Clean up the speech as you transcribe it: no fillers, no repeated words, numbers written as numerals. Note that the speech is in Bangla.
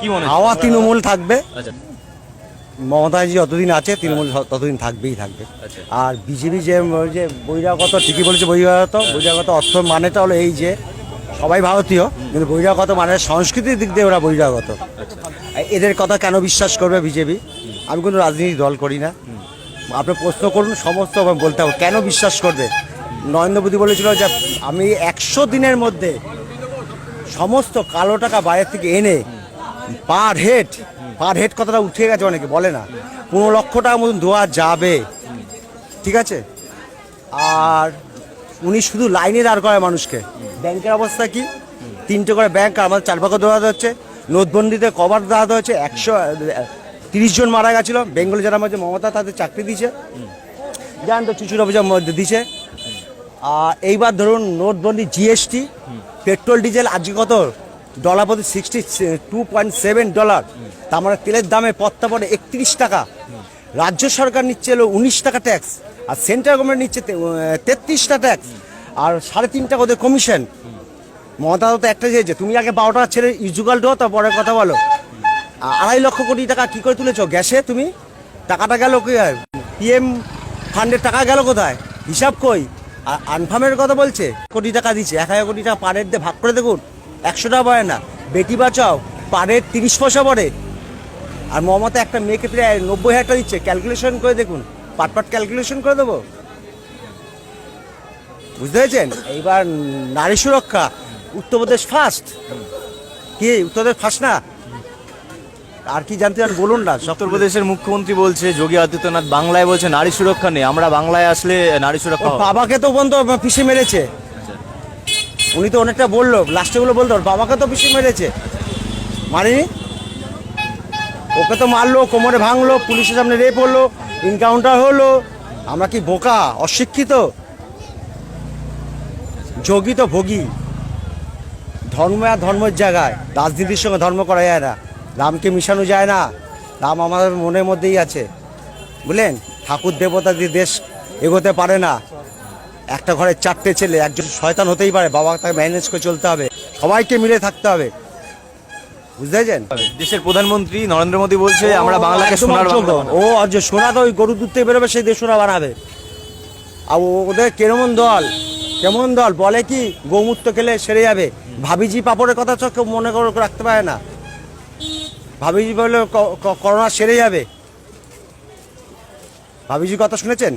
কি মনে হয়? হাওয়া তৃণমূল থাকবে। আচ্ছা মমতাজি যতদিন আছে তৃণমূল ততদিন থাকবেই থাকবে। আচ্ছা আর বিজেপি যে যে বহিরাগত, ঠিকই বলেছে, বহিরাগত অর্থ মানেটা হলো এই যে সবাই ভারতীয়, কিন্তু বহিরাগত মানে সংস্কৃতির দিক দিয়ে ওরা বহিরাগত। এদের কথা কেন বিশ্বাস করবে বিজেপি? আমি কোনো রাজনীতি দল করি না, আপনি প্রশ্ন করুন, সমস্ত বলতে হবে কেন বিশ্বাস করবে। নরেন্দ্র মোদী বলেছিল যে আমি 100 দিনের মধ্যে সমস্ত কালো টাকা বাইরের থেকে এনে পার হেড কথাটা উঠে গেছে, অনেকে বলে না, 15 লক্ষ টাকার মতন দেওয়া যাবে, ঠিক আছে। আর উনি শুধু লাইনে দাঁড় করায় মানুষকে। ব্যাংকের অবস্থা কি? 3টে করে ব্যাংক আমাদের 4 ভাগে দেওয়া হচ্ছে, নোটবন্দিতে কভার দেওয়া হচ্ছে, 130 জন মারা গেছিলো বেঙ্গলি যারা মধ্যে মমতা তাদের চাকরি দিয়েছে, জানেন তো, চুচুর অভিযোগ মধ্যে দিছে। আর এইবার ধরুন নোটবন্দি, জিএসটি, পেট্রোল ডিজেল আজকে কত ডলার প্রতি $62.7, তার মানে তেলের দামে পত্তা পড়ে 31 টাকা। রাজ্য সরকার নিচ্ছে হলো 19 টাকা ট্যাক্স, আর সেন্ট্রাল গভর্নমেন্ট নিচ্ছে 33টা ট্যাক্স, আর 3.5 টাকা ওদের কমিশন। মমতা তো একটা চেয়েছে, তুমি আগে 12 টাকা ছেড়ে ইজুগাল ডো, তারপরে কথা বলো। 2.5 লক্ষ কোটি টাকা কি করে তুলেছো গ্যাসে? তুমি টাকাটা গেল কি? পিএম ফান্ডের টাকা গেল কোথায়? হিসাব কই? আর আনফার্মের কথা বলছে কোটি টাকা দিচ্ছে, 1000 কোটি টাকা পার হেড দিয়ে ভাগ করে দেখুন, 100 টাকা পড়ে না। বেটি বাঁচাও পার হেড 30 পয়সা পড়ে, আর মমতা একটা মেয়েকে প্রায় 90,000 টাকা দিচ্ছে। ক্যালকুলেশন করে দেখুন, পাট ক্যালকুলেশন করে দেবো, বুঝতে পেরেছেন? এইবার নারী সুরক্ষা, উত্তরপ্রদেশ ফার্স্ট। কি উত্তরপ্রদেশ ফার্স্ট না? আর কি জানতে চান বলুন না। উত্তরপ্রদেশের মুখ্যমন্ত্রী বলছে, যোগী আদিত্যনাথ বাংলায় বলছে নারী সুরক্ষা নেই, আমরা বাংলায় আসলে নারী সুরক্ষা হবে। বাবাকে তো বন্ধু পিষে মেরেছে, উনি তো অনেকটা বললো, লাস্টে গুলো বলতো বাবাকে তো পিষে মেরেছে, মারিনি? ওকে তো মারলো, কোমরে ভাঙলো, পুলিশের সামনে রেপ হলো, এনকাউন্টার হলো। আমরা কি বোকা, অশিক্ষিত? যোগী তো ভোগী। ধর্ম আর ধর্মের জায়গায়, রাজনীতির সঙ্গে ধর্ম করা যায় না, রামকে মিশানো যায় না। রাম আমাদের মনের মধ্যেই আছে, বুঝলেন? ঠাকুর দেবতা দিয়ে দেশ এগোতে পারে না। একটা ঘরে 4টে ছেলে, একজন শয়তান হতেই পারে, বাবা তাকে ম্যানেজ করে চলতে হবে, সবাইকে মিলে থাকতে হবে, বুঝতে পেরেছেন? দেশের প্রধানমন্ত্রী নরেন্দ্র মোদী বলছে আমরা বাংলাকে সোনার বাংলা বানাবো। ও যে সোনা তো ওই গরুর দুধ থেকে বেরোবে, সেই দেশ সোনা বানাবে। আর ওদের কেমন দল বলে কি গৌমূত্র খেলে সেরে যাবে। ভাবিজি পাপড়ের কথা তো কেউ মনে করে রাখতে পারে না। ভাবিজি বলে করোনা সেরে যাবে, ভাবিজির কথা শুনেছেন?